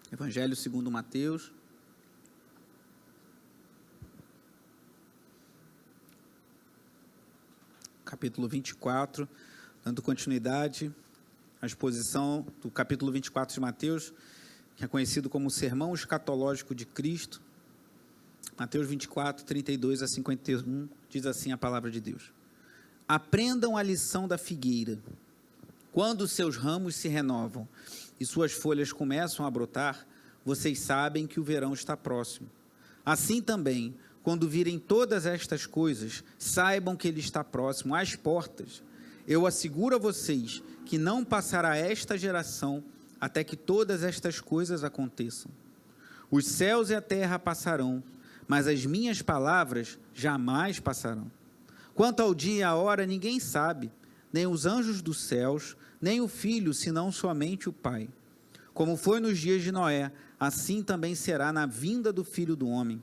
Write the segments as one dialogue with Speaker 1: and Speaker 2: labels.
Speaker 1: Evangelho segundo Mateus, capítulo 24, dando continuidade à exposição do capítulo 24 de Mateus, que é conhecido como o Sermão Escatológico de Cristo. Mateus 24, 32 a 51, diz assim a palavra de Deus: Aprendam a lição da figueira. Quando seus ramos se renovam e suas folhas começam a brotar, vocês sabem que o verão está próximo. Assim também, quando virem todas estas coisas, saibam que ele está próximo, às portas. Eu asseguro a vocês que não passará esta geração até que todas estas coisas aconteçam. Os céus e a terra passarão, mas as minhas palavras jamais passarão. Quanto ao dia e à hora, ninguém sabe, nem os anjos dos céus, nem o Filho, senão somente o Pai. Como foi nos dias de Noé, assim também será na vinda do Filho do Homem.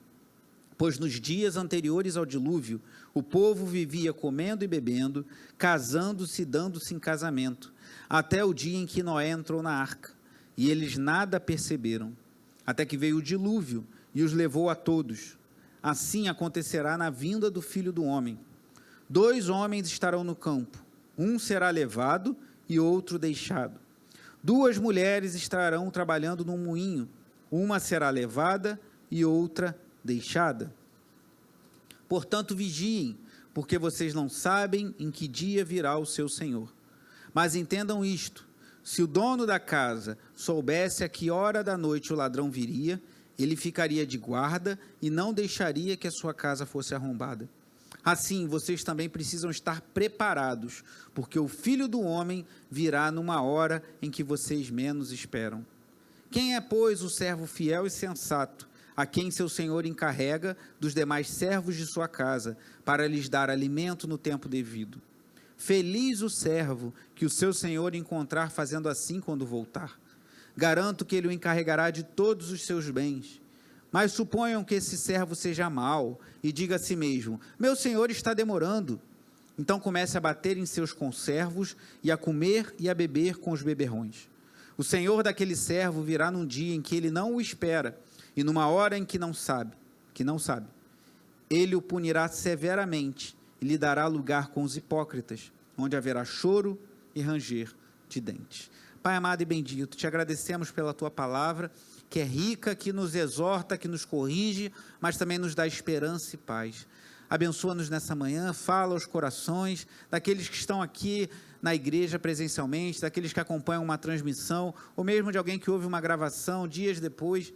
Speaker 1: Pois nos dias anteriores ao dilúvio, o povo vivia comendo e bebendo, casando-se e dando-se em casamento, até o dia em que Noé entrou na arca, e eles nada perceberam, até que veio o dilúvio e os levou a todos. Assim acontecerá na vinda do Filho do Homem. 2 homens estarão no campo, um será levado e outro deixado. 2 mulheres estarão trabalhando num moinho, uma será levada e outra deixada. Portanto, vigiem, porque vocês não sabem em que dia virá o seu Senhor. Mas entendam isto: se o dono da casa soubesse a que hora da noite o ladrão viria, ele ficaria de guarda e não deixaria que a sua casa fosse arrombada. Assim, vocês também precisam estar preparados, porque o Filho do Homem virá numa hora em que vocês menos esperam. Quem é, pois, o servo fiel e sensato, a quem seu senhor encarrega dos demais servos de sua casa, para lhes dar alimento no tempo devido? Feliz o servo que o seu senhor encontrar fazendo assim quando voltar. Garanto que ele o encarregará de todos os seus bens. Mas suponham que esse servo seja mau e diga a si mesmo: meu senhor está demorando. Então comece a bater em seus conservos e a comer e a beber com os beberrões. O senhor daquele servo virá num dia em que ele não o espera e numa hora em que não sabe. Ele o punirá severamente e lhe dará lugar com os hipócritas, onde haverá choro e ranger de dentes. Pai amado e bendito, te agradecemos pela tua palavra, que é rica, que nos exorta, que nos corrige, mas também nos dá esperança e paz. Abençoa-nos nessa manhã, fala aos corações daqueles que estão aqui na igreja presencialmente, daqueles que acompanham uma transmissão, ou mesmo de alguém que ouve uma gravação dias depois,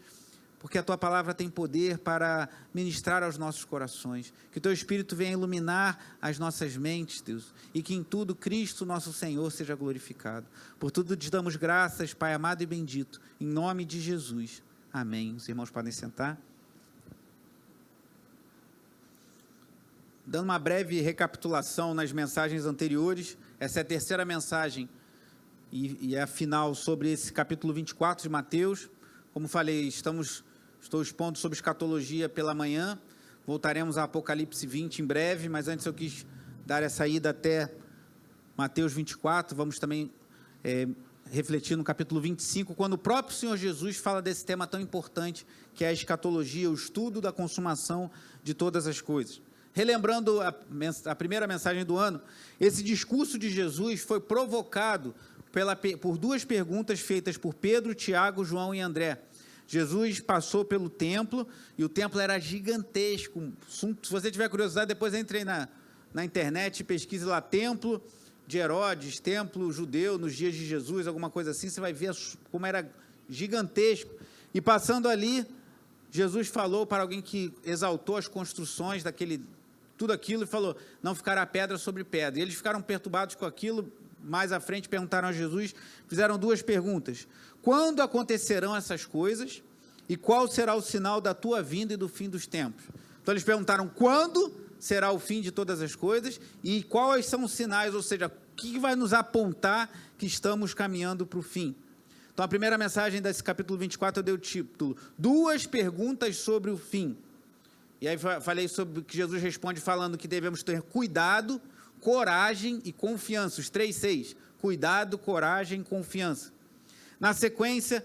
Speaker 1: porque a tua palavra tem poder para ministrar aos nossos corações. Que o teu Espírito venha iluminar as nossas mentes, Deus, e que em tudo Cristo, nosso Senhor, seja glorificado. Por tudo te damos graças, Pai amado e bendito, em nome de Jesus. Amém. Os irmãos podem sentar. Dando uma breve recapitulação nas mensagens anteriores, essa é a terceira mensagem e é a final sobre esse capítulo 24 de Mateus. Como falei, estou expondo sobre escatologia pela manhã, voltaremos a Apocalipse 20 em breve, mas antes eu quis dar essa ida até Mateus 24, vamos também refletir no capítulo 25, quando o próprio Senhor Jesus fala desse tema tão importante, que é a escatologia, o estudo da consumação de todas as coisas. Relembrando a primeira mensagem do ano, esse discurso de Jesus foi provocado por 2 perguntas feitas por Pedro, Tiago, João e André. Jesus passou pelo templo, e o templo era gigantesco. Se você tiver curiosidade, depois entre na internet e pesquise lá, templo de Herodes, templo judeu nos dias de Jesus, alguma coisa assim, você vai ver como era gigantesco. E passando ali, Jesus falou para alguém que exaltou as construções tudo aquilo, e falou: não ficará pedra sobre pedra. E eles ficaram perturbados com aquilo. Mais à frente perguntaram a Jesus, fizeram 2 perguntas: quando acontecerão essas coisas e qual será o sinal da tua vinda e do fim dos tempos? Então eles perguntaram quando será o fim de todas as coisas e quais são os sinais, ou seja, o que vai nos apontar que estamos caminhando para o fim. Então a primeira mensagem desse capítulo 24 eu dei o título: 2 perguntas sobre o fim. E aí falei sobre o que Jesus responde falando que devemos ter cuidado, coragem e confiança, os 3 Cs: cuidado, coragem e confiança. Na sequência,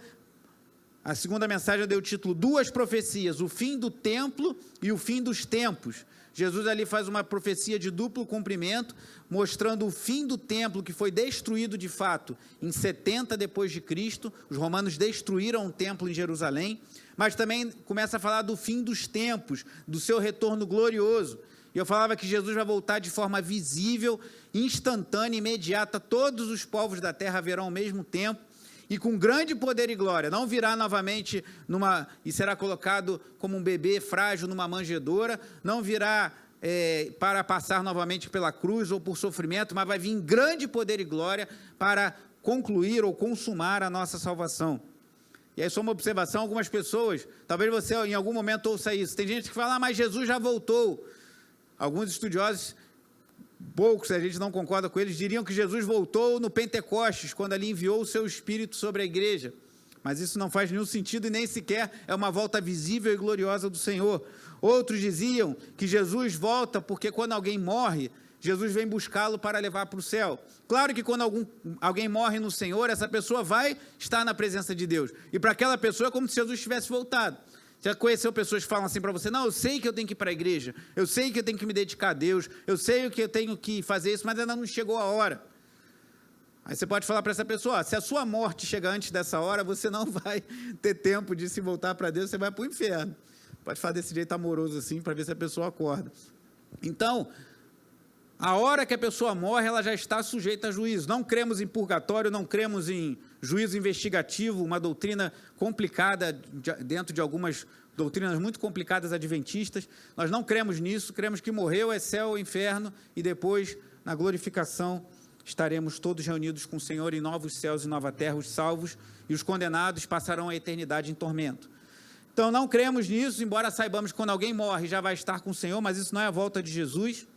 Speaker 1: A segunda mensagem eu dei o título Duas Profecias, o fim do templo e o fim dos tempos. Jesus ali faz uma profecia de duplo cumprimento, mostrando o fim do templo que foi destruído de fato em 70 depois de Cristo. Os romanos destruíram o templo em Jerusalém, mas também começa a falar do fim dos tempos, do seu retorno glorioso. E eu falava que Jesus vai voltar de forma visível, instantânea, imediata, todos os povos da terra verão ao mesmo tempo, e com grande poder e glória. Não virá novamente e será colocado como um bebê frágil numa manjedoura, não virá para passar novamente pela cruz ou por sofrimento, mas vai vir em grande poder e glória para concluir ou consumar a nossa salvação. E aí só uma observação, algumas pessoas, talvez você em algum momento ouça isso, tem gente que fala, mas Jesus já voltou. Alguns estudiosos, poucos, a gente não concorda com eles, diriam que Jesus voltou no Pentecostes, quando ali enviou o seu Espírito sobre a igreja. Mas isso não faz nenhum sentido e nem sequer é uma volta visível e gloriosa do Senhor. Outros diziam que Jesus volta porque quando alguém morre, Jesus vem buscá-lo para levar para o céu. Claro que quando alguém morre no Senhor, essa pessoa vai estar na presença de Deus. E para aquela pessoa é como se Jesus tivesse voltado. Já conheceu pessoas que falam assim para você, não, eu sei que eu tenho que ir para a igreja, eu sei que eu tenho que me dedicar a Deus, eu sei que eu tenho que fazer isso, mas ainda não chegou a hora. Aí você pode falar para essa pessoa, se a sua morte chegar antes dessa hora, você não vai ter tempo de se voltar para Deus, você vai para o inferno. Pode falar desse jeito amoroso assim, para ver se a pessoa acorda. Então, a hora que a pessoa morre, ela já está sujeita a juízo. Não cremos em purgatório, não cremos em juízo investigativo, uma doutrina complicada dentro de algumas doutrinas muito complicadas adventistas. Nós não cremos nisso, cremos que morreu é céu ou inferno e depois, na glorificação, estaremos todos reunidos com o Senhor em novos céus e nova terra, os salvos e os condenados passarão a eternidade em tormento. Então, não cremos nisso, embora saibamos que quando alguém morre já vai estar com o Senhor, mas isso não é a volta de Jesus.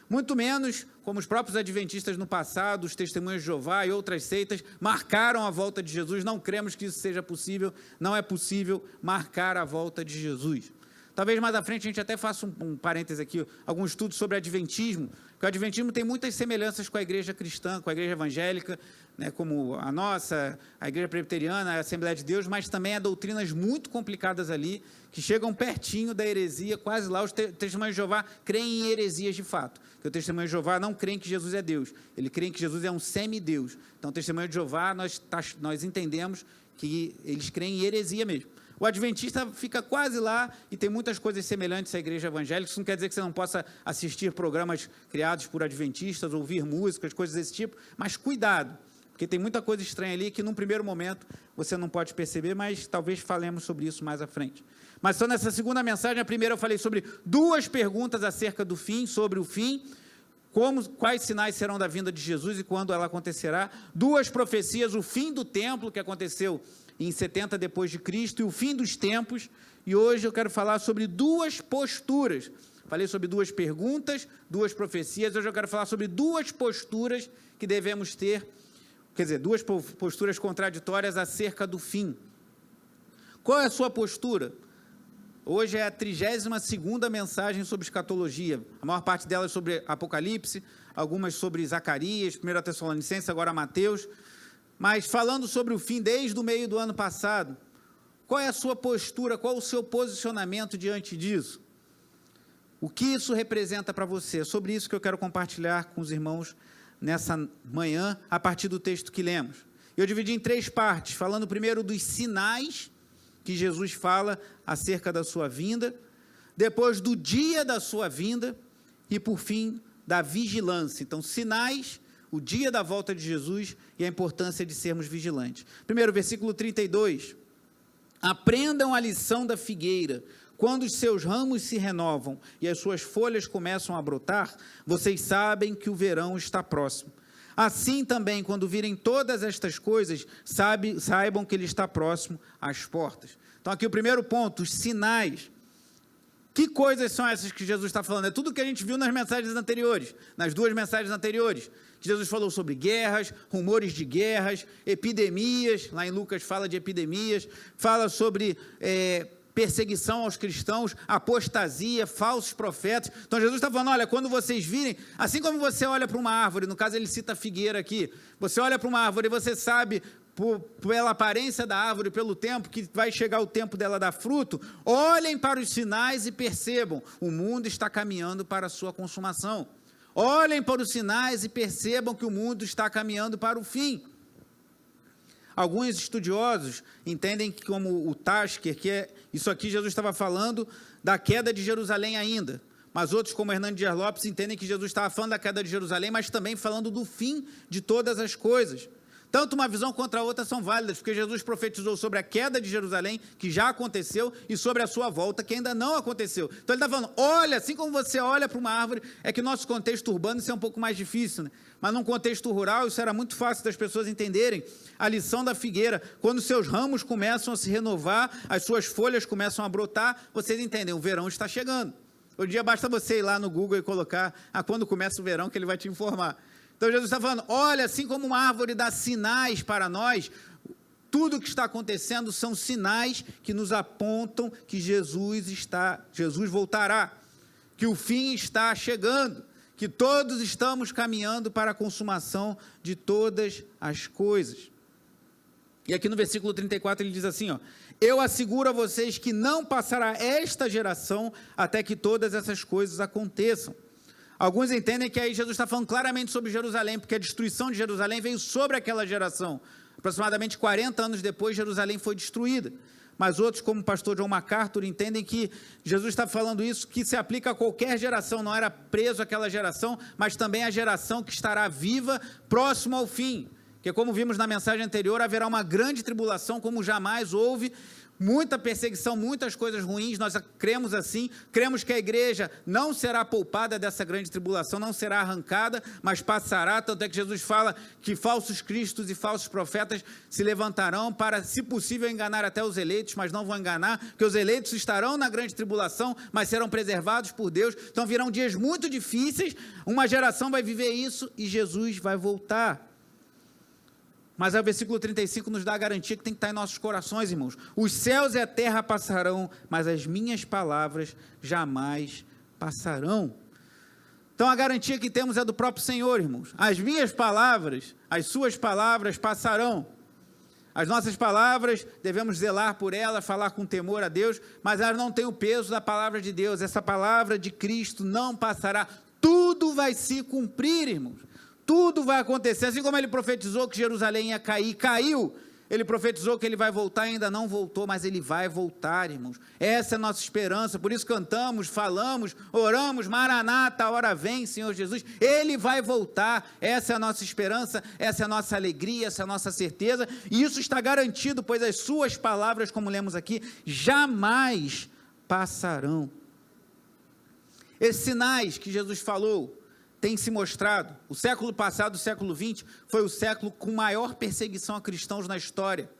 Speaker 1: Muito menos, como os próprios adventistas no passado, os testemunhas de Jeová e outras seitas, marcaram a volta de Jesus. Não cremos que isso seja possível, não é possível marcar a volta de Jesus. Talvez mais à frente a gente até faça um parêntese aqui, algum estudo sobre adventismo, porque o adventismo tem muitas semelhanças com a igreja cristã, com a igreja evangélica, né, como a nossa, a igreja presbiteriana, a Assembleia de Deus, mas também há doutrinas muito complicadas ali, que chegam pertinho da heresia, quase lá. Os testemunhos de Jeová creem em heresias de fato, porque o testemunho de Jeová não crê que Jesus é Deus, ele crê que Jesus é um semideus. Então, o testemunho de Jeová, nós entendemos que eles creem em heresia mesmo. O adventista fica quase lá e tem muitas coisas semelhantes à igreja evangélica. Isso não quer dizer que você não possa assistir programas criados por adventistas, ouvir músicas, coisas desse tipo, mas cuidado, porque tem muita coisa estranha ali que num primeiro momento você não pode perceber, mas talvez falemos sobre isso mais à frente. Mas só nessa segunda mensagem, a primeira eu falei sobre duas perguntas acerca do fim, sobre o fim, quais sinais serão da vinda de Jesus e quando ela acontecerá. Duas profecias, o fim do templo que aconteceu em 70 depois de Cristo e o fim dos tempos. E hoje eu quero falar sobre duas posturas. Falei sobre duas perguntas, duas profecias. Hoje eu quero falar sobre duas posturas que devemos ter, quer dizer, duas posturas contraditórias acerca do fim. Qual é a sua postura? Hoje é a 32ª mensagem sobre escatologia. A maior parte delas sobre Apocalipse, algumas sobre Zacarias, 1 Tessalonicenses, agora Mateus. Mas falando sobre o fim desde o meio do ano passado, qual é a sua postura, qual é o seu posicionamento diante disso? O que isso representa para você? É sobre isso que eu quero compartilhar com os irmãos nessa manhã, a partir do texto que lemos. Eu dividi em 3 partes, falando primeiro dos sinais que Jesus fala acerca da sua vinda, depois do dia da sua vinda e, por fim, da vigilância. Então, sinais, o dia da volta de Jesus e a importância de sermos vigilantes. Primeiro, versículo 32. Aprendam a lição da figueira. Quando os seus ramos se renovam e as suas folhas começam a brotar, vocês sabem que o verão está próximo. Assim também, quando virem todas estas coisas, saibam que ele está próximo às portas. Então, aqui o primeiro ponto, os sinais. Que coisas são essas que Jesus está falando? É tudo que a gente viu nas mensagens anteriores, nas 2 mensagens anteriores. Jesus falou sobre guerras, rumores de guerras, epidemias, lá em Lucas fala de epidemias, fala sobre perseguição aos cristãos, apostasia, falsos profetas. Então Jesus está falando, olha, quando vocês virem, assim como você olha para uma árvore, no caso ele cita a figueira aqui, você olha para uma árvore e você sabe pela aparência da árvore, pelo tempo, que vai chegar o tempo dela dar fruto, olhem para os sinais e percebam, o mundo está caminhando para a sua consumação. Olhem para os sinais e percebam que o mundo está caminhando para o fim. Alguns estudiosos entendem que, como o Tasker, isso aqui Jesus estava falando da queda de Jerusalém ainda, mas outros, como Hernando Dias Lopes, entendem que Jesus estava falando da queda de Jerusalém, mas também falando do fim de todas as coisas. Tanto uma visão quanto a outra são válidas, porque Jesus profetizou sobre a queda de Jerusalém, que já aconteceu, e sobre a sua volta, que ainda não aconteceu. Então ele está falando, olha, assim como você olha para uma árvore, é que no nosso contexto urbano isso é um pouco mais difícil, né? Mas num contexto rural isso era muito fácil das pessoas entenderem a lição da figueira. Quando seus ramos começam a se renovar, as suas folhas começam a brotar, vocês entendem, o verão está chegando. Hoje em dia basta você ir lá no Google e colocar, quando começa o verão, que ele vai te informar. Então Jesus está falando, olha, assim como uma árvore dá sinais para nós, tudo o que está acontecendo são sinais que nos apontam que Jesus voltará, que o fim está chegando, que todos estamos caminhando para a consumação de todas as coisas. E aqui no versículo 34 ele diz assim, eu asseguro a vocês que não passará esta geração até que todas essas coisas aconteçam. Alguns entendem que aí Jesus está falando claramente sobre Jerusalém, porque a destruição de Jerusalém veio sobre aquela geração. Aproximadamente 40 anos depois, Jerusalém foi destruída. Mas outros, como o pastor John MacArthur, entendem que Jesus está falando isso, que se aplica a qualquer geração, não era preso àquela geração, mas também a geração que estará viva, próximo ao fim. Porque como vimos na mensagem anterior, haverá uma grande tribulação, como jamais houve, muita perseguição, muitas coisas ruins, nós cremos assim, cremos que a igreja não será poupada dessa grande tribulação, não será arrancada, mas passará, tanto é que Jesus fala que falsos cristos e falsos profetas se levantarão para, se possível, enganar até os eleitos, mas não vão enganar, porque os eleitos estarão na grande tribulação, mas serão preservados por Deus, então virão dias muito difíceis, uma geração vai viver isso e Jesus vai voltar. Mas aí o versículo 35 nos dá a garantia que tem que estar em nossos corações, irmãos. Os céus e a terra passarão, mas as minhas palavras jamais passarão. Então a garantia que temos é do próprio Senhor, irmãos. As minhas palavras, as suas palavras passarão. As nossas palavras, devemos zelar por elas, falar com temor a Deus, mas elas não têm o peso da palavra de Deus. Essa palavra de Cristo não passará. Tudo vai se cumprir, irmãos. Tudo vai acontecer, assim como ele profetizou que Jerusalém ia cair, caiu. Ele profetizou que ele vai voltar, ainda não voltou, mas ele vai voltar, irmãos. Essa é a nossa esperança, por isso cantamos, falamos, oramos, Maranata, a hora vem, Senhor Jesus. Ele vai voltar, essa é a nossa esperança, essa é a nossa alegria, essa é a nossa certeza, e isso está garantido, pois as suas palavras, como lemos aqui, jamais passarão. Esses sinais que Jesus falou, tem se mostrado, o século passado, o século XX, foi o século com maior perseguição a cristãos na história.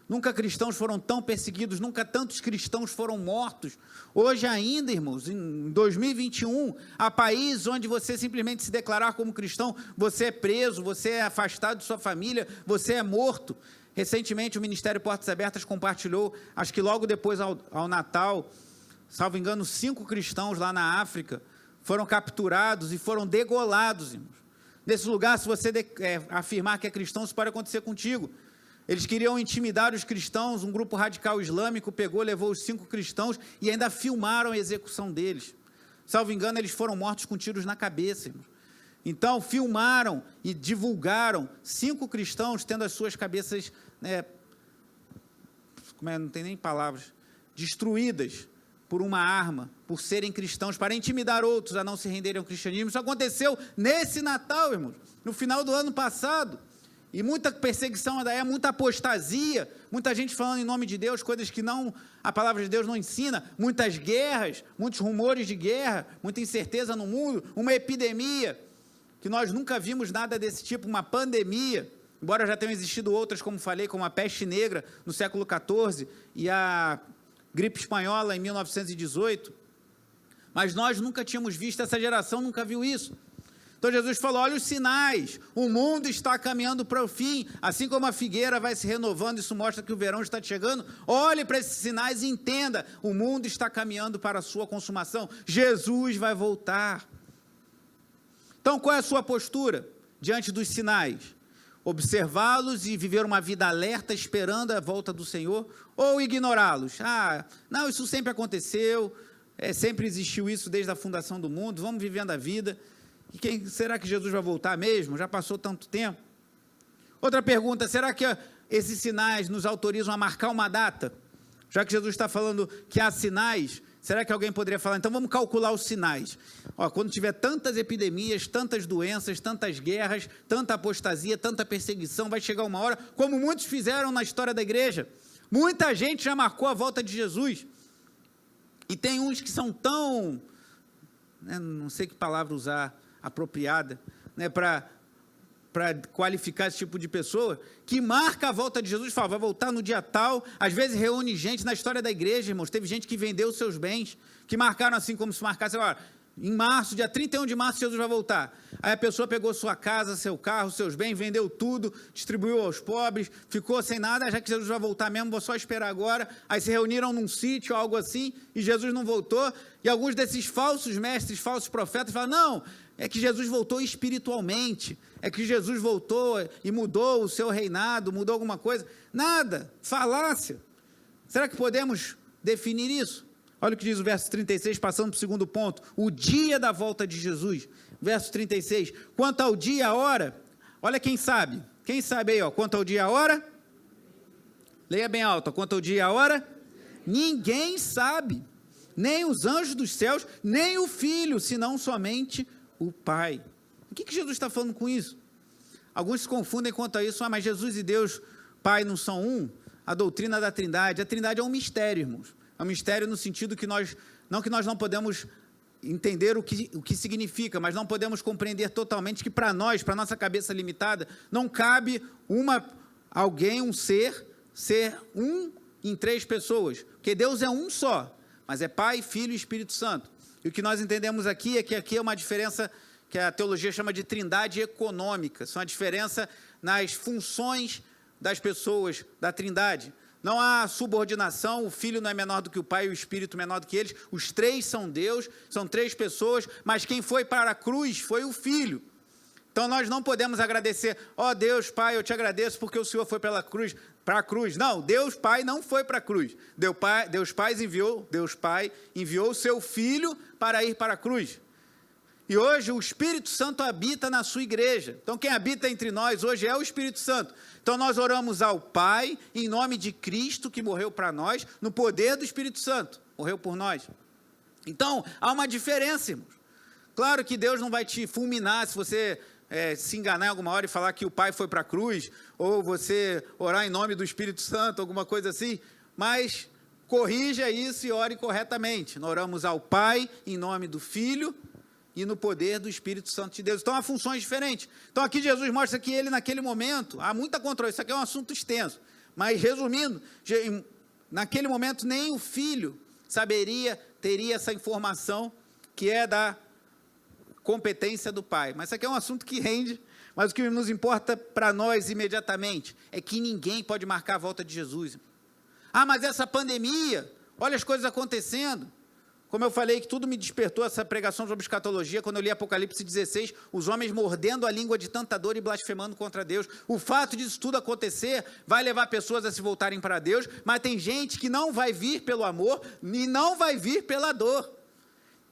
Speaker 1: Nunca cristãos foram tão perseguidos, nunca tantos cristãos foram mortos. Hoje ainda, irmãos, em 2021, há países onde você simplesmente se declarar como cristão, você é preso, você é afastado de sua família, você é morto. Recentemente o Ministério Portas Abertas compartilhou, acho que logo depois ao Natal, salvo engano, 5 cristãos lá na África, foram capturados e foram degolados, irmãos. Nesse lugar, se você afirmar que é cristão, isso pode acontecer contigo. Eles queriam intimidar os cristãos, um grupo radical islâmico pegou, levou os 5 cristãos e ainda filmaram a execução deles. Salvo engano, eles foram mortos com tiros na cabeça, irmãos. Então, filmaram e divulgaram 5 cristãos tendo as suas cabeças, não tem nem palavras, destruídas por uma arma, por serem cristãos, para intimidar outros a não se renderem ao cristianismo. Isso aconteceu nesse Natal, irmãos, no final do ano passado, e muita perseguição ainda muita apostasia, muita gente falando em nome de Deus, coisas que a palavra de Deus não ensina, muitas guerras, muitos rumores de guerra, muita incerteza no mundo, uma epidemia, que nós nunca vimos nada desse tipo, uma pandemia, embora já tenham existido outras, como falei, como a peste negra no século XIV, e a gripe espanhola em 1918, mas nós nunca tínhamos visto, essa geração nunca viu isso. Então Jesus falou, olha os sinais, o mundo está caminhando para o fim, assim como a figueira vai se renovando, isso mostra que o verão está chegando, olhe para esses sinais e entenda, o mundo está caminhando para a sua consumação, Jesus vai voltar. Então qual é a sua postura diante dos sinais? observá-los e viver uma vida alerta, esperando a volta do Senhor, ou ignorá-los? Não, isso sempre aconteceu, sempre existiu isso desde a fundação do mundo, vamos vivendo a vida. E será que Jesus vai voltar mesmo? Já passou tanto tempo. Outra pergunta, será que esses sinais nos autorizam a marcar uma data? Já que Jesus está falando que há sinais, será que alguém poderia falar, então vamos calcular os sinais? Quando tiver tantas epidemias, tantas doenças, tantas guerras, tanta apostasia, tanta perseguição, vai chegar uma hora, como muitos fizeram na história da igreja. Muita gente já marcou a volta de Jesus. E tem uns que são tão, não sei que palavra usar apropriada, para qualificar esse tipo de pessoa, que marca a volta de Jesus, fala, vai voltar no dia tal, às vezes reúne gente na história da igreja, irmãos, teve gente que vendeu os seus bens, que marcaram assim, como se marcasse, em março, dia 31 de março, Jesus vai voltar. Aí a pessoa pegou sua casa, seu carro, seus bens, vendeu tudo, distribuiu aos pobres, ficou sem nada, já que Jesus vai voltar mesmo, vou só esperar agora. Aí se reuniram num sítio, algo assim, e Jesus não voltou, e alguns desses falsos mestres, falsos profetas, falam, não, é que Jesus voltou espiritualmente, é que Jesus voltou e mudou o seu reinado, mudou alguma coisa. Nada, falácia. Será que podemos definir isso? Olha o que diz o verso 36, passando para o segundo ponto, o dia da volta de Jesus. Verso 36, quanto ao dia e a hora, olha quem sabe aí, quanto ao dia e a hora, leia bem alto, quanto ao dia e a hora, ninguém sabe, nem os anjos dos céus, nem o Filho, senão somente o Pai. O que Jesus está falando com isso? Alguns se confundem quanto a isso, mas Jesus e Deus, Pai, não são um? A doutrina da Trindade, a Trindade é um mistério, irmãos. É um mistério no sentido que nós não podemos entender o que significa, mas não podemos compreender totalmente que para nós, para a nossa cabeça limitada, não cabe um ser um em três pessoas, porque Deus é um só, mas é Pai, Filho e Espírito Santo. E o que nós entendemos aqui é que aqui é uma diferença que a teologia chama de trindade econômica, são a diferença nas funções das pessoas da trindade. Não há subordinação, o Filho não é menor do que o Pai e o Espírito menor do que eles, os três são Deus, são três pessoas, mas quem foi para a cruz foi o Filho. Então nós não podemos agradecer, Deus Pai, eu te agradeço porque o Senhor foi para a cruz. Não, Deus Pai não foi para a cruz. Deus Pai enviou o seu Filho para ir para a cruz. E hoje o Espírito Santo habita na sua igreja. Então quem habita entre nós hoje é o Espírito Santo. Então nós oramos ao Pai, em nome de Cristo, que morreu para nós, no poder do Espírito Santo, morreu por nós. Então, há uma diferença, irmãos. Claro que Deus não vai te fulminar se você se enganar em alguma hora e falar que o Pai foi para a cruz, ou você orar em nome do Espírito Santo, alguma coisa assim, mas corrija isso e ore corretamente. Nós oramos ao Pai, em nome do Filho, e no poder do Espírito Santo de Deus. Então, há funções diferentes. Então, aqui Jesus mostra que ele, naquele momento, há muita controvérsia, isso aqui é um assunto extenso, mas, resumindo, naquele momento, nem o Filho teria essa informação que é da competência do Pai. Mas isso aqui é um assunto que rende, mas o que nos importa para nós imediatamente é que ninguém pode marcar a volta de Jesus. Mas essa pandemia, olha as coisas acontecendo. Como eu falei, que tudo me despertou essa pregação sobre escatologia, quando eu li Apocalipse 16, os homens mordendo a língua de tanta dor e blasfemando contra Deus. O fato disso tudo acontecer vai levar pessoas a se voltarem para Deus, mas tem gente que não vai vir pelo amor e não vai vir pela dor.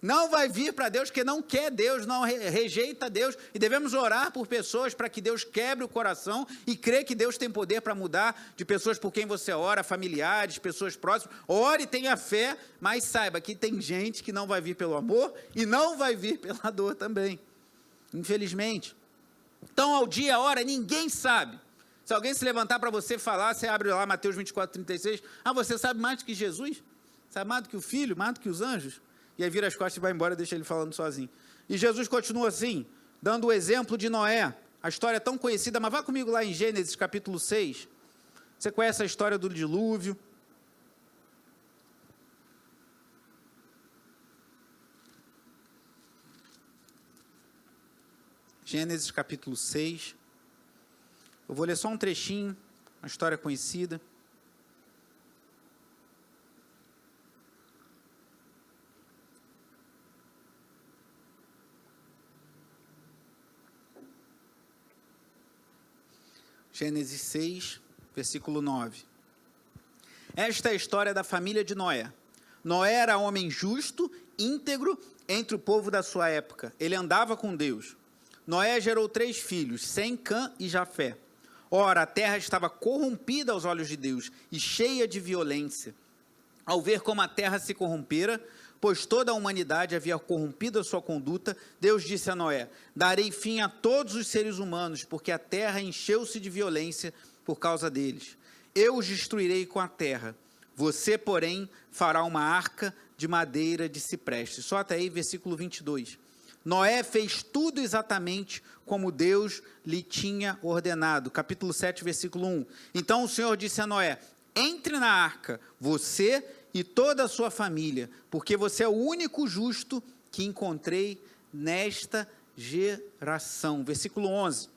Speaker 1: Não vai vir para Deus porque não quer Deus, não rejeita Deus, e devemos orar por pessoas para que Deus quebre o coração e crer que Deus tem poder para mudar de pessoas por quem você ora, familiares, pessoas próximas. Ore, tenha fé, mas saiba que tem gente que não vai vir pelo amor e não vai vir pela dor também, infelizmente. Então, ao dia, a hora, ninguém sabe. Se alguém se levantar para você falar, você abre lá Mateus 24, 36, você sabe mais do que Jesus? Sabe mais do que o Filho, mais do que os anjos? E aí vira as costas e vai embora e deixa ele falando sozinho. E Jesus continua assim, dando o exemplo de Noé. A história é tão conhecida, mas vá comigo lá em Gênesis capítulo 6. Você conhece a história do dilúvio. Gênesis capítulo 6. Eu vou ler só um trechinho, uma história conhecida. Gênesis 6, versículo 9. Esta é a história da família de Noé. Noé era homem justo, íntegro, entre o povo da sua época. Ele andava com Deus. Noé gerou 3 filhos, Sem, Cã e Jafé. Ora, a terra estava corrompida aos olhos de Deus e cheia de violência. Ao ver como a terra se corrompera, pois toda a humanidade havia corrompido a sua conduta, Deus disse a Noé: darei fim a todos os seres humanos, porque a terra encheu-se de violência por causa deles. Eu os destruirei com a terra. Você, porém, fará uma arca de madeira de cipreste. Só até aí, versículo 22. Noé fez tudo exatamente como Deus lhe tinha ordenado. Capítulo 7, versículo 1. Então o Senhor disse a Noé: entre na arca, você e toda a sua família, porque você é o único justo que encontrei nesta geração. Versículo 11.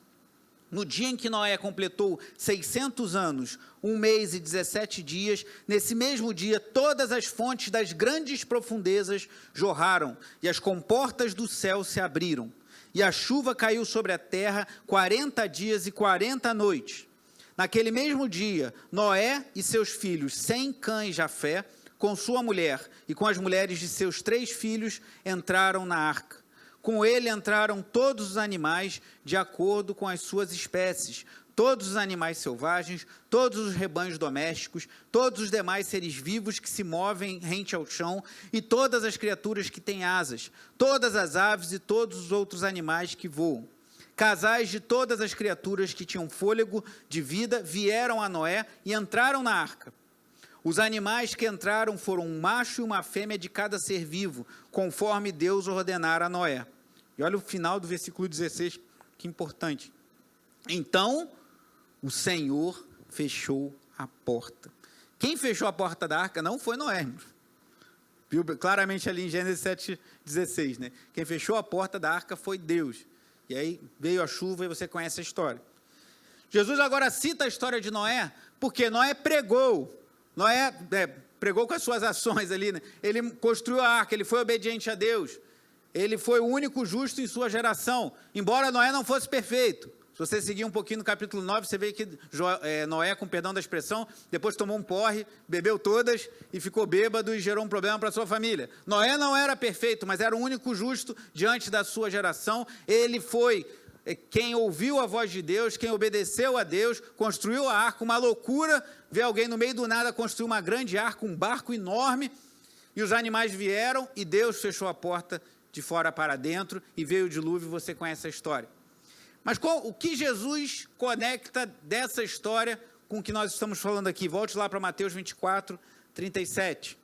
Speaker 1: No dia em que Noé completou 600 anos, 1 mês e 17 dias, nesse mesmo dia, todas as fontes das grandes profundezas jorraram, e as comportas do céu se abriram. E a chuva caiu sobre a terra 40 dias e 40 noites. Naquele mesmo dia, Noé e seus filhos, Sem, Cã e Jafé, com sua mulher e com as mulheres de seus 3 filhos, entraram na arca. Com ele entraram todos os animais de acordo com as suas espécies, todos os animais selvagens, todos os rebanhos domésticos, todos os demais seres vivos que se movem rente ao chão e todas as criaturas que têm asas, todas as aves e todos os outros animais que voam. Casais de todas as criaturas que tinham fôlego de vida vieram a Noé e entraram na arca. Os animais que entraram foram um macho e uma fêmea de cada ser vivo, conforme Deus ordenara a Noé. E olha o final do versículo 16, que importante. Então, o Senhor fechou a porta. Quem fechou a porta da arca não foi Noé, irmãos. Viu claramente ali em Gênesis 7,16, né? Quem fechou a porta da arca foi Deus. E aí veio a chuva e você conhece a história. Jesus agora cita a história de Noé, porque Noé pregou. Noé pregou com as suas ações ali, né? Ele construiu a arca, ele foi obediente a Deus. Ele foi o único justo em sua geração, embora Noé não fosse perfeito. Se você seguir um pouquinho no capítulo 9, você vê que Noé, com perdão da expressão, depois tomou um porre, bebeu todas e ficou bêbado e gerou um problema para sua família. Noé não era perfeito, mas era o único justo diante da sua geração. Ele foi quem ouviu a voz de Deus, quem obedeceu a Deus, construiu a arca. Uma loucura ver alguém no meio do nada construir uma grande arca, um barco enorme, e os animais vieram e Deus fechou a porta de fora para dentro e veio o dilúvio. Você conhece a história. Mas o que Jesus conecta dessa história com o que nós estamos falando aqui? Volte lá para Mateus 24, 37.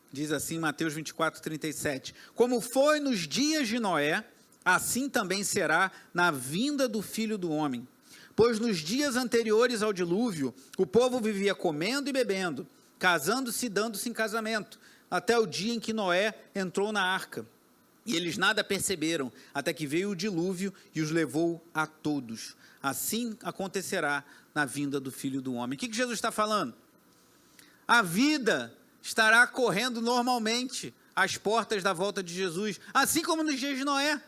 Speaker 1: Diz assim Mateus 24, 37. Como foi nos dias de Noé, assim também será na vinda do Filho do Homem. Pois nos dias anteriores ao dilúvio, o povo vivia comendo e bebendo, casando-se e dando-se em casamento, até o dia em que Noé entrou na arca. E eles nada perceberam, até que veio o dilúvio e os levou a todos. Assim acontecerá na vinda do Filho do Homem. O que Jesus está falando? A vida estará correndo normalmente às portas da volta de Jesus, assim como nos dias de Noé.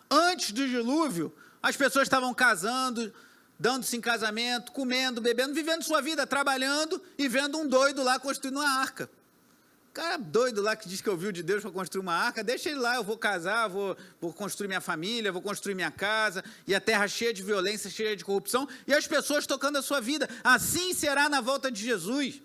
Speaker 1: Antes do dilúvio, as pessoas estavam casando, dando-se em casamento, comendo, bebendo, vivendo sua vida, trabalhando e vendo um doido lá construindo uma arca. Cara doido lá que diz que ouviu de Deus para construir uma arca, deixa ele lá, eu vou casar, vou construir minha família, vou construir minha casa, e a terra cheia de violência, cheia de corrupção, e as pessoas tocando a sua vida. Assim será na volta de Jesus.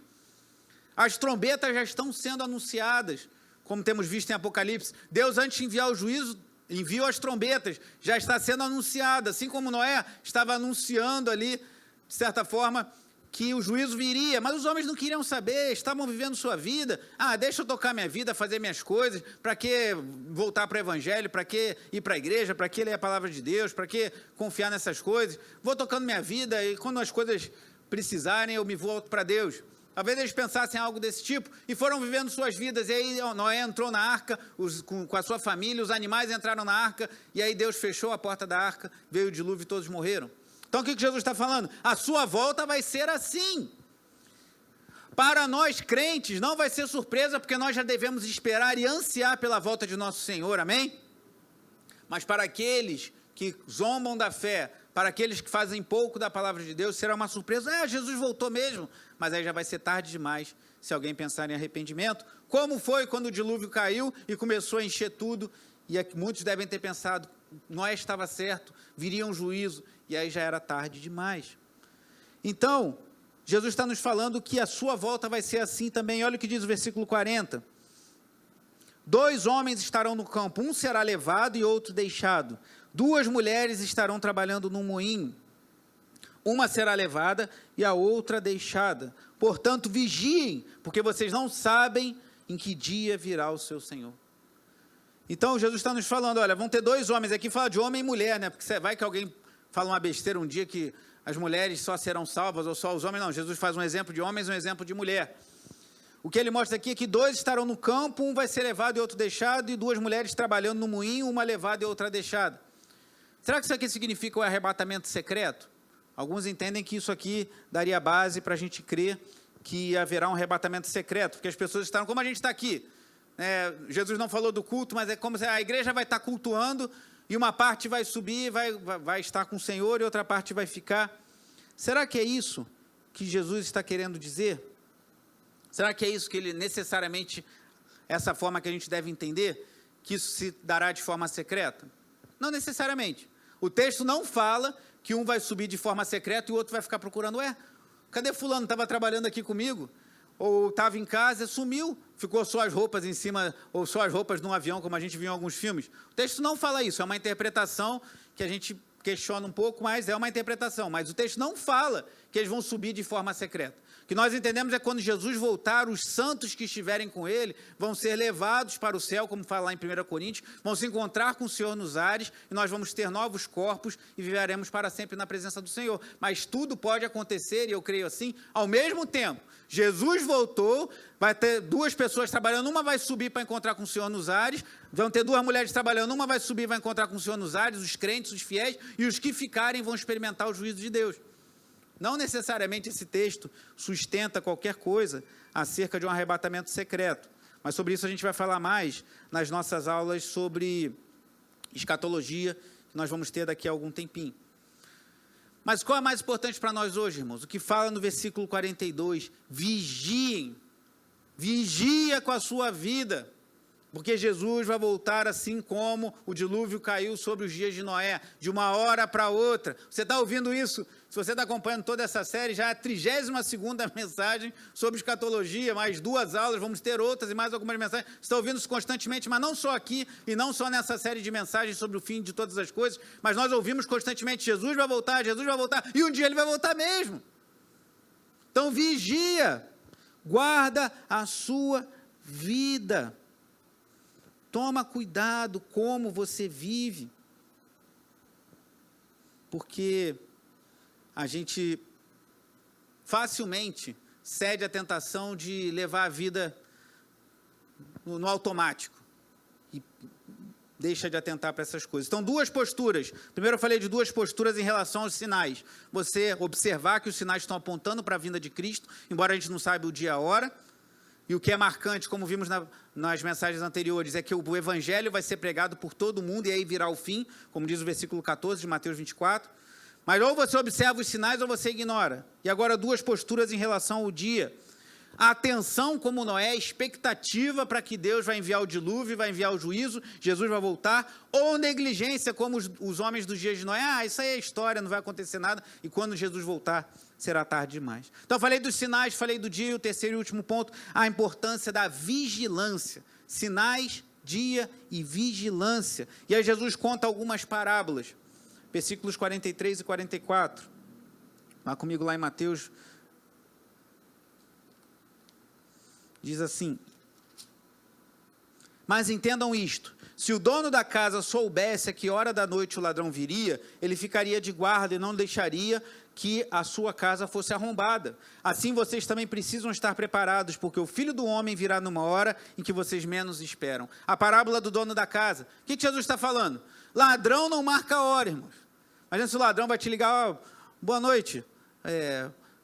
Speaker 1: As trombetas já estão sendo anunciadas, como temos visto em Apocalipse. Deus, antes de enviar o juízo, enviou as trombetas, já está sendo anunciada, assim como Noé estava anunciando ali, de certa forma, que o juízo viria, mas os homens não queriam saber, estavam vivendo sua vida. Deixa eu tocar minha vida, fazer minhas coisas, para que voltar para o evangelho, para que ir para a igreja, para que ler a palavra de Deus, para que confiar nessas coisas, vou tocando minha vida e quando as coisas precisarem eu me volto para Deus. Talvez eles pensassem algo desse tipo e foram vivendo suas vidas, e aí Noé entrou na arca com a sua família, os animais entraram na arca, e aí Deus fechou a porta da arca, veio o dilúvio e todos morreram. Então o que Jesus está falando? A sua volta vai ser assim. Para nós crentes, não vai ser surpresa, porque nós já devemos esperar e ansiar pela volta de nosso Senhor, amém? Mas para aqueles que zombam da fé, para aqueles que fazem pouco da palavra de Deus, será uma surpresa. Jesus voltou mesmo, mas aí já vai ser tarde demais, se alguém pensar em arrependimento, como foi quando o dilúvio caiu e começou a encher tudo, e muitos devem ter pensado, Noé estava certo, viria um juízo, e aí já era tarde demais. Então, Jesus está nos falando que a sua volta vai ser assim também. Olha o que diz o versículo 40. 2 homens estarão no campo, um será levado e outro deixado. 2 mulheres estarão trabalhando num moinho, uma será levada e a outra deixada. Portanto, vigiem, porque vocês não sabem em que dia virá o seu Senhor. Então, Jesus está nos falando, olha, vão ter 2 homens, aqui fala de homem e mulher, né? Porque vai que alguém fala uma besteira um dia que as mulheres só serão salvas, ou só os homens. Não, Jesus faz um exemplo de homens e um exemplo de mulher. O que ele mostra aqui é que 2 estarão no campo, um vai ser levado e outro deixado, e 2 mulheres trabalhando no moinho, uma levada e outra deixada. Será que isso aqui significa o arrebatamento secreto? Alguns entendem que isso aqui daria base para a gente crer que haverá um arrebatamento secreto, porque as pessoas estarão, como a gente está aqui, Jesus não falou do culto, mas é como se a igreja vai estar cultuando, e uma parte vai subir, vai estar com o Senhor, e outra parte vai ficar. Será que é isso que Jesus está querendo dizer? Será que é isso que ele necessariamente, essa forma que a gente deve entender, que isso se dará de forma secreta? Não necessariamente. O texto não fala que um vai subir de forma secreta e o outro vai ficar procurando, cadê fulano? Estava trabalhando aqui comigo? Ou estava em casa, sumiu, ficou só as roupas em cima, ou só as roupas num avião, como a gente viu em alguns filmes. O texto não fala isso, é uma interpretação que a gente questiona um pouco, mas é uma interpretação. Mas o texto não fala que eles vão subir de forma secreta. O que nós entendemos é que quando Jesus voltar, os santos que estiverem com ele vão ser levados para o céu, como fala lá em 1 Coríntios, vão se encontrar com o Senhor nos ares, e nós vamos ter novos corpos e viveremos para sempre na presença do Senhor. Mas tudo pode acontecer, e eu creio assim, ao mesmo tempo. Jesus voltou, vai ter 2 pessoas trabalhando, uma vai subir para encontrar com o Senhor nos ares, vão ter 2 mulheres trabalhando, uma vai subir e vai encontrar com o Senhor nos ares, os crentes, os fiéis, e os que ficarem vão experimentar o juízo de Deus. Não necessariamente esse texto sustenta qualquer coisa acerca de um arrebatamento secreto, mas sobre isso a gente vai falar mais nas nossas aulas sobre escatologia, que nós vamos ter daqui a algum tempinho. Mas qual é mais importante para nós hoje, irmãos? O que fala no versículo 42, vigiem, vigia com a sua vida, porque Jesus vai voltar assim como o dilúvio caiu sobre os dias de Noé, de uma hora para outra. Você está ouvindo isso? Se você está acompanhando toda essa série, já é a 32ª mensagem sobre escatologia, mais 2 aulas, vamos ter outras e mais algumas mensagens. Você está ouvindo isso constantemente, mas não só aqui, e não só nessa série de mensagens sobre o fim de todas as coisas, mas nós ouvimos constantemente, Jesus vai voltar, e um dia ele vai voltar mesmo. Então vigia, guarda a sua vida. Toma cuidado como você vive, porque a gente facilmente cede à tentação de levar a vida no automático e deixa de atentar para essas coisas. Então, 2 posturas. Primeiro eu falei de 2 posturas em relação aos sinais. Você observar que os sinais estão apontando para a vinda de Cristo, embora a gente não saiba o dia e a hora. E o que é marcante, como vimos nas mensagens anteriores, é que o evangelho vai ser pregado por todo mundo e aí virá o fim, como diz o versículo 14 de Mateus 24. Mas ou você observa os sinais ou você ignora. E agora 2 posturas em relação ao dia. A atenção como Noé, expectativa para que Deus vai enviar o dilúvio, vai enviar o juízo, Jesus vai voltar, ou negligência como os homens dos dias de Noé, isso aí é história, não vai acontecer nada, e quando Jesus voltar, será tarde demais. Então eu falei dos sinais, falei do dia, e o terceiro e último ponto, a importância da vigilância. Sinais, dia e vigilância. E aí Jesus conta algumas parábolas, versículos 43 e 44. Vá comigo lá em Mateus. Diz assim: mas entendam isto, se o dono da casa soubesse a que hora da noite o ladrão viria, ele ficaria de guarda e não deixaria que a sua casa fosse arrombada. Assim vocês também precisam estar preparados, porque o Filho do Homem virá numa hora em que vocês menos esperam. A parábola do dono da casa. O que Jesus está falando? Ladrão não marca hora, irmãos. Imagina se o ladrão vai te ligar, boa noite,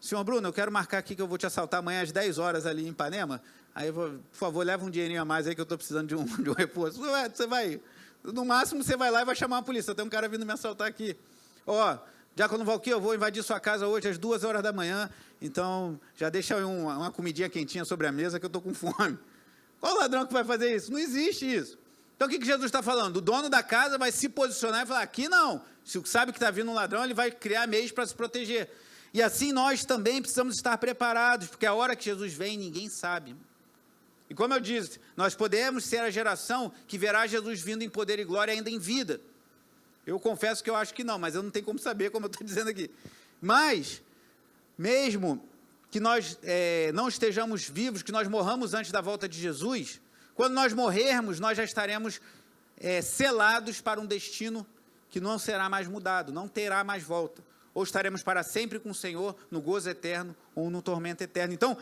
Speaker 1: senhor Bruno, eu quero marcar aqui que eu vou te assaltar amanhã às 10 horas ali em Ipanema, aí, por favor, leva um dinheirinho a mais aí que eu estou precisando de um reforço. Você vai, no máximo, você vai lá e vai chamar a polícia, tem um cara vindo me assaltar aqui. Ó, Diácono Valquir, eu vou invadir sua casa hoje às 2 horas da manhã, então já deixa aí uma comidinha quentinha sobre a mesa que eu estou com fome. Qual ladrão que vai fazer isso? Não existe isso. Então, o que Jesus está falando? O dono da casa vai se posicionar e falar, aqui não. Se sabe que está vindo um ladrão, ele vai criar meios para se proteger. E assim nós também precisamos estar preparados, porque a hora que Jesus vem, ninguém sabe. E como eu disse, nós podemos ser a geração que verá Jesus vindo em poder e glória ainda em vida. Eu confesso que eu acho que não, mas eu não tenho como saber, como eu estou dizendo aqui. Mas, mesmo que nós não estejamos vivos, que nós morramos antes da volta de Jesus, quando nós morrermos, nós já estaremos selados para um destino que não será mais mudado, não terá mais volta. Ou estaremos para sempre com o Senhor, no gozo eterno ou no tormento eterno. Então,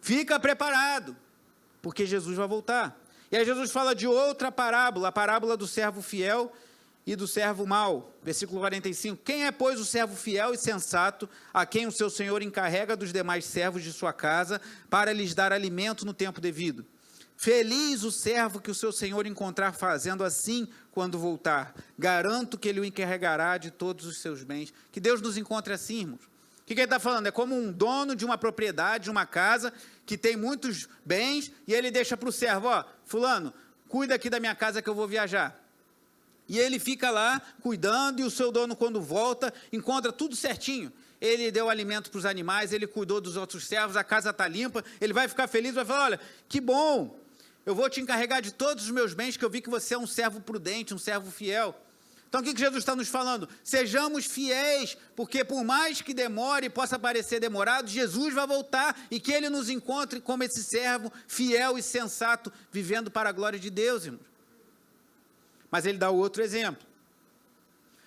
Speaker 1: fica preparado, porque Jesus vai voltar. E aí Jesus fala de outra parábola, a parábola do servo fiel e do servo mau. Versículo 45. Quem é, pois, o servo fiel e sensato, a quem o seu senhor encarrega dos demais servos de sua casa, para lhes dar alimento no tempo devido? Feliz o servo que o seu senhor encontrar fazendo assim quando voltar. Garanto que ele o encarregará de todos os seus bens. Que Deus nos encontre assim, irmãos. O que ele está falando? É como um dono de uma propriedade, de uma casa, que tem muitos bens, e ele deixa para o servo, ó, fulano, cuida aqui da minha casa que eu vou viajar. E ele fica lá cuidando, e o seu dono, quando volta, encontra tudo certinho. Ele deu alimento para os animais, ele cuidou dos outros servos, a casa está limpa, ele vai ficar feliz, vai falar, olha, que bom, eu vou te encarregar de todos os meus bens, que eu vi que você é um servo prudente, um servo fiel. Então, o que Jesus está nos falando? Sejamos fiéis, porque por mais que demore, possa parecer demorado, Jesus vai voltar, e que ele nos encontre como esse servo fiel e sensato, vivendo para a glória de Deus, irmãos. Mas ele dá outro exemplo.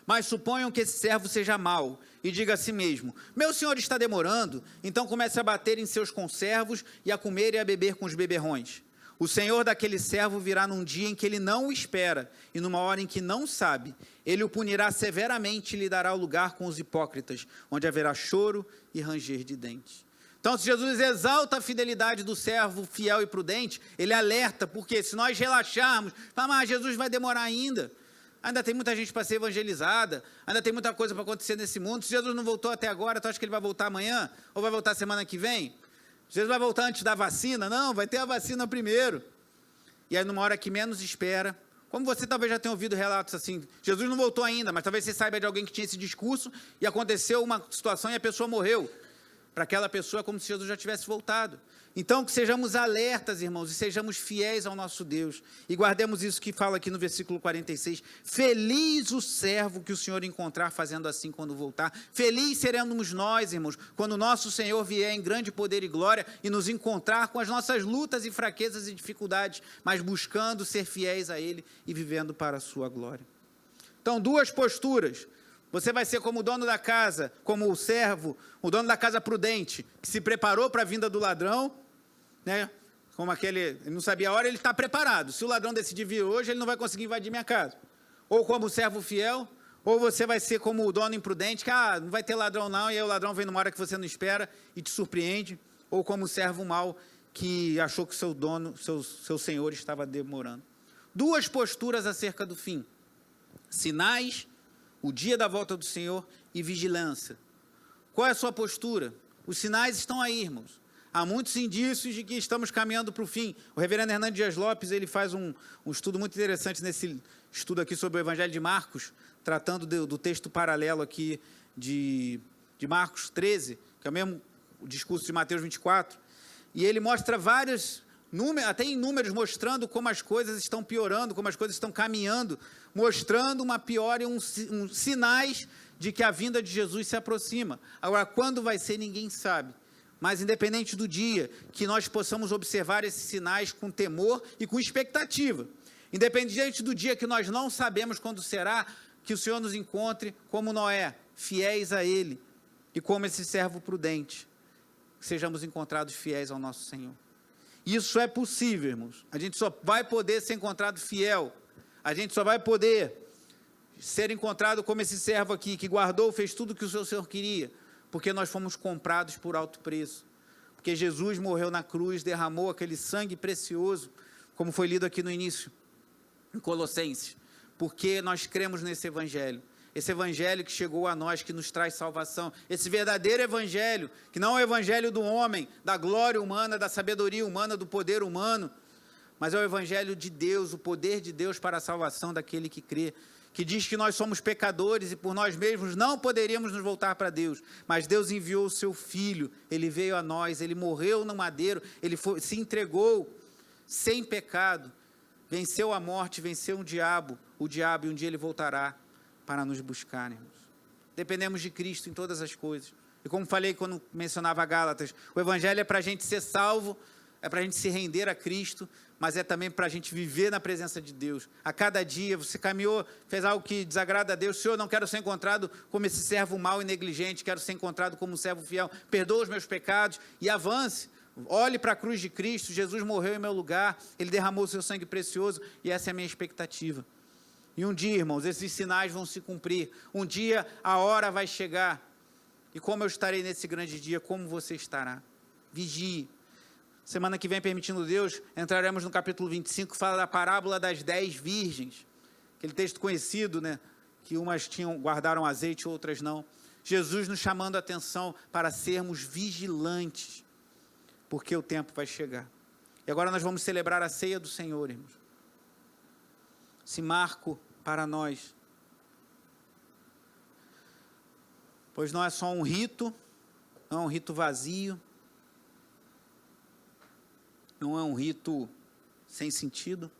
Speaker 1: Mas suponham que esse servo seja mau, e diga a si mesmo, meu senhor está demorando, então comece a bater em seus conservos, e a comer e a beber com os beberrões. O senhor daquele servo virá num dia em que ele não o espera, e numa hora em que não sabe, ele o punirá severamente e lhe dará o lugar com os hipócritas, onde haverá choro e ranger de dentes. Então, se Jesus exalta a fidelidade do servo fiel e prudente, ele alerta, porque se nós relaxarmos, mas Jesus vai demorar ainda tem muita gente para ser evangelizada, ainda tem muita coisa para acontecer nesse mundo, se Jesus não voltou até agora, tu acha que ele vai voltar amanhã? Ou vai voltar semana que vem? Jesus vai voltar antes da vacina? Não, vai ter a vacina primeiro. E aí, numa hora que menos espera, como você talvez já tenha ouvido relatos assim, Jesus não voltou ainda, mas talvez você saiba de alguém que tinha esse discurso, e aconteceu uma situação e a pessoa morreu. Para aquela pessoa é como se Jesus já tivesse voltado. Então, que sejamos alertas, irmãos, e sejamos fiéis ao nosso Deus. E guardemos isso que fala aqui no versículo 46. Feliz o servo que o Senhor encontrar fazendo assim quando voltar. Feliz seremos nós, irmãos, quando o nosso Senhor vier em grande poder e glória e nos encontrar com as nossas lutas e fraquezas e dificuldades, mas buscando ser fiéis a Ele e vivendo para a sua glória. Então, duas posturas. Você vai ser como o dono da casa, como o servo, o dono da casa prudente, que se preparou para a vinda do ladrão, né? Como ele não sabia a hora, ele está preparado. Se o ladrão decidir vir hoje, ele não vai conseguir invadir minha casa. Ou como o servo fiel, ou você vai ser como o dono imprudente, que não vai ter ladrão não, e aí o ladrão vem numa hora que você não espera e te surpreende, ou como o servo mau, que achou que seu dono, seu senhor estava demorando. Duas posturas acerca do fim. Sinais, o dia da volta do Senhor e vigilância. Qual é a sua postura? Os sinais estão aí, irmãos. Há muitos indícios de que estamos caminhando para o fim. O reverendo Hernando Dias Lopes, ele faz um estudo muito interessante nesse estudo aqui sobre o Evangelho de Marcos, tratando do texto paralelo aqui de Marcos 13, que é o mesmo discurso de Mateus 24, e ele mostra vários até em números, mostrando como as coisas estão piorando, como as coisas estão caminhando, mostrando uma piora e sinais de que a vinda de Jesus se aproxima. Agora, quando vai ser, ninguém sabe. Mas, independente do dia, que nós possamos observar esses sinais com temor e com expectativa. Independente do dia que nós não sabemos quando será, que o Senhor nos encontre como Noé, fiéis a Ele, e como esse servo prudente, sejamos encontrados fiéis ao nosso Senhor. Isso é possível, irmãos. A gente só vai poder ser encontrado fiel. A gente só vai poder ser encontrado como esse servo aqui, que guardou, fez tudo o que o seu Senhor queria, porque nós fomos comprados por alto preço. Porque Jesus morreu na cruz, derramou aquele sangue precioso, como foi lido aqui no início, em Colossenses. Porque nós cremos nesse evangelho. Esse evangelho que chegou a nós, que nos traz salvação. Esse verdadeiro evangelho, que não é o evangelho do homem, da glória humana, da sabedoria humana, do poder humano, mas é o evangelho de Deus, o poder de Deus para a salvação daquele que crê, que diz que nós somos pecadores e por nós mesmos não poderíamos nos voltar para Deus, mas Deus enviou o seu Filho, Ele veio a nós, Ele morreu no madeiro, Ele se entregou sem pecado, venceu a morte, venceu o diabo e um dia Ele voltará para nos buscar, irmãos. Dependemos de Cristo em todas as coisas. E como falei quando mencionava Gálatas, o evangelho é para a gente ser salvo, é para a gente se render a Cristo, mas é também para a gente viver na presença de Deus. A cada dia você caminhou, fez algo que desagrada a Deus. Senhor, não quero ser encontrado como esse servo mau e negligente, quero ser encontrado como um servo fiel. Perdoa os meus pecados e avance. Olhe para a cruz de Cristo, Jesus morreu em meu lugar, Ele derramou o seu sangue precioso e essa é a minha expectativa. E um dia, irmãos, esses sinais vão se cumprir. Um dia a hora vai chegar. E como eu estarei nesse grande dia, como você estará? Vigie. Semana que vem, permitindo Deus, entraremos no capítulo 25, que fala da parábola das 10 virgens. Aquele texto conhecido, né? Que umas guardaram azeite, outras não. Jesus nos chamando a atenção para sermos vigilantes, porque o tempo vai chegar. E agora nós vamos celebrar a ceia do Senhor, irmãos. Esse marco para nós. Pois não é só um rito, não é um rito vazio, não é um rito sem sentido,